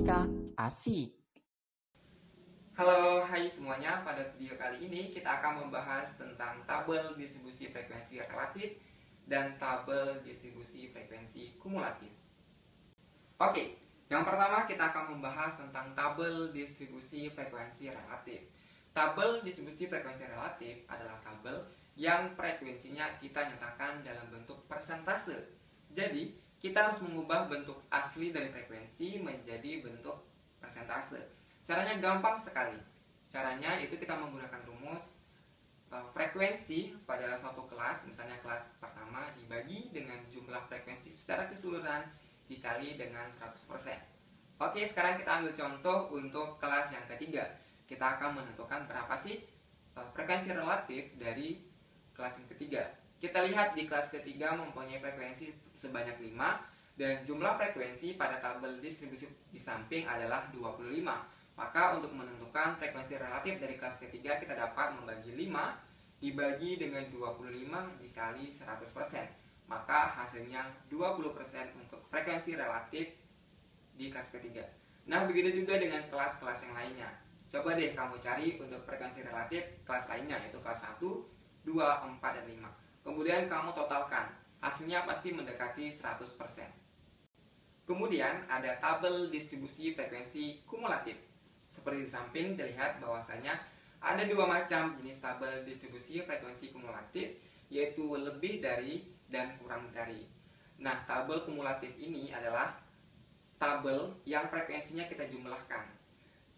Matematika asik. Halo, hai semuanya. Pada video kali ini kita akan membahas tentang tabel distribusi frekuensi relatif dan tabel distribusi frekuensi kumulatif. Oke, yang pertama kita akan membahas tentang tabel distribusi frekuensi relatif. Tabel distribusi frekuensi relatif adalah tabel yang frekuensinya kita nyatakan dalam bentuk persentase. Jadi, kita harus mengubah bentuk asli dari frekuensi menjadi bentuk persentase. Caranya gampang sekali. Caranya itu kita menggunakan rumus frekuensi pada suatu kelas, misalnya kelas pertama dibagi dengan jumlah frekuensi secara keseluruhan dikali dengan 100%. Oke, sekarang kita ambil contoh untuk kelas yang ketiga. Kita akan menentukan berapa sih frekuensi relatif dari kelas yang ketiga. Kita lihat di kelas ketiga mempunyai frekuensi sebanyak 5 dan jumlah frekuensi pada tabel distribusi di samping adalah 25. Maka untuk menentukan frekuensi relatif dari kelas ketiga kita dapat membagi 5 dibagi dengan 25 dikali 100%. Maka hasilnya 20% untuk frekuensi relatif di kelas ketiga. Nah, begitu juga dengan kelas-kelas yang lainnya. Coba deh kamu cari untuk frekuensi relatif kelas lainnya, yaitu kelas 1, 2, 4, dan 5. Kemudian kamu totalkan, hasilnya pasti mendekati 100%. Kemudian ada tabel distribusi frekuensi kumulatif. Seperti di samping terlihat bahwasanya ada dua macam jenis tabel distribusi frekuensi kumulatif, yaitu lebih dari dan kurang dari. Nah, tabel kumulatif ini adalah tabel yang frekuensinya kita jumlahkan.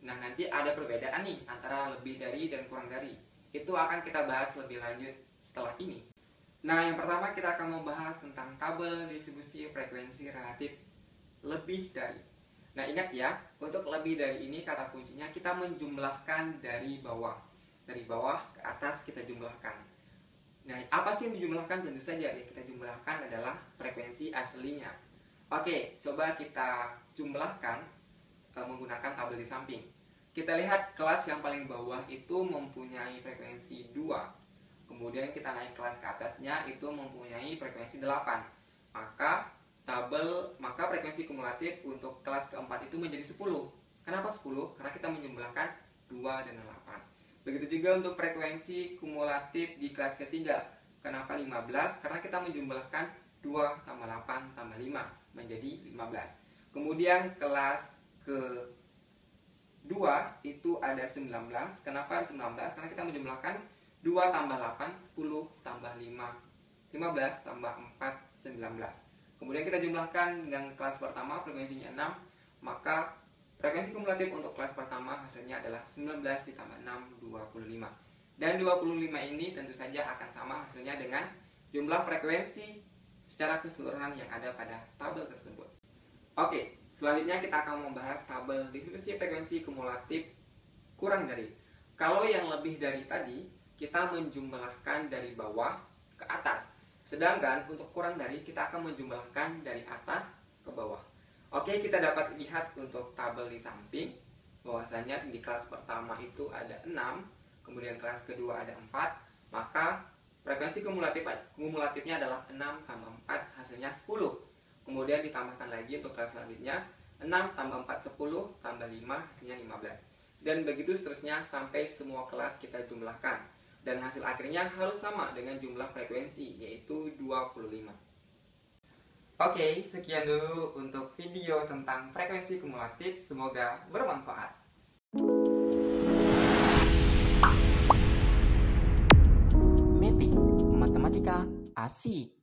Nah, nanti ada perbedaan nih antara lebih dari dan kurang dari. Itu akan kita bahas lebih lanjut setelah ini. Nah, yang pertama kita akan membahas tentang tabel distribusi frekuensi relatif lebih dari. Nah, ingat ya, untuk lebih dari ini kata kuncinya kita menjumlahkan dari bawah. Dari bawah ke atas kita jumlahkan. Nah, apa sih yang dijumlahkan? Tentu saja yang kita jumlahkan adalah frekuensi aslinya. Oke, coba kita jumlahkan menggunakan tabel di samping. Kita lihat kelas yang paling bawah itu mempunyai frekuensi 2. Kemudian kita naik kelas ke atasnya itu mempunyai frekuensi 8. Maka frekuensi kumulatif untuk kelas keempat itu menjadi 10. Kenapa 10? Karena kita menjumlahkan 2 dan 8. Begitu juga untuk frekuensi kumulatif di kelas ketiga. Kenapa 15? Karena kita menjumlahkan 2 tambah 8 tambah 5 menjadi 15. Kemudian kelas ke-2 itu ada 19. Kenapa 19? Karena kita menjumlahkan 2 tambah 8, 10 tambah 5, 15 tambah 4, 19. Kemudian kita jumlahkan dengan kelas pertama frekuensinya 6. Maka frekuensi kumulatif untuk kelas pertama hasilnya adalah 19 ditambah 6, 25. Dan 25 ini tentu saja akan sama hasilnya dengan jumlah frekuensi secara keseluruhan yang ada pada tabel tersebut. Oke, selanjutnya kita akan membahas tabel distribusi frekuensi kumulatif kurang dari. Kalau yang lebih dari tadi kita menjumlahkan dari bawah ke atas. Sedangkan untuk kurang dari kita akan menjumlahkan dari atas ke bawah. Oke, kita dapat lihat untuk tabel di samping bahwasanya di kelas pertama itu ada 6, kemudian kelas kedua ada 4, maka frekuensi kumulatifnya adalah 6 tambah 4 hasilnya 10. Kemudian ditambahkan lagi untuk kelas selanjutnya 6 tambah 4 10 tambah 5 hasilnya 15. Dan begitu seterusnya sampai semua kelas kita jumlahkan. Dan hasil akhirnya harus sama dengan jumlah frekuensi, yaitu 25. Oke, sekian dulu untuk video tentang frekuensi kumulatif. Semoga bermanfaat. Metik Matematika asik.